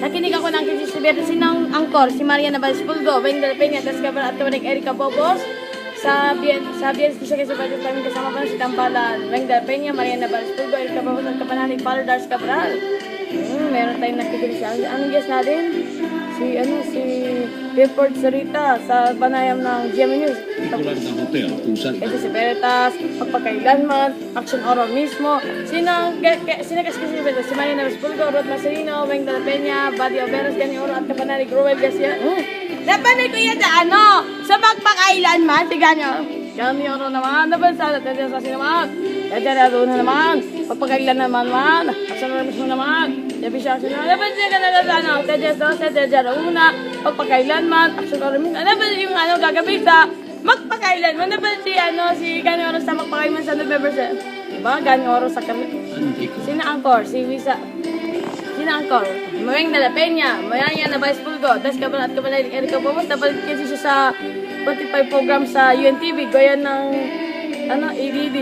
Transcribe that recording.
Nakinig ako ng kasi si Sinang Angkor, si Mariana Balspulgo, Weng de la Peña, tas kabarat ka Erika Bobos, sa Biens ko siya kasi pwede kami kasama pa si Tambalan, Weng de la Peña, Mariana Balspulgo, Erika Bobos, at kapanalig Father Dars Cabral. Meron tayong nakikinig siya. Anong guest natin? Si Clifford Sarita sa panayam ng GMA News. Titular ng hotel kung saan Kasi si Veritas, pagpakailanman, action oral mismo. Sino kasi si Veritas? Si Marina Vespulgo, Rod Marcelino, Weng de la Peña, Buddy Overas, Gani Oro, at kapanalig Ruel Garcia. Napanig ko yan sa pagpakailanman, si Gani Oro naman, nabansa, Tadya sa sinaman, Tadya na naman, pagpakailan naman, action oral mismo naman, Yabi siya action oral, nabansa ka na Tadya sa Tadya na una, pagpakailanman, action oral mismo, nabansa yung gagawin sa magpakailan mo na ba si Gani Oro sa magpakailan sa November 7? Diba? Gani Oro sa kami. Sina Angkor, si Wisa. Sina Angkor. Weng de la Peña, Mariana Balspulgo, tas kabalat kabalay Erika Bobos, napalit kasi siya sa 25 program sa UNTV, goyan ng ABD.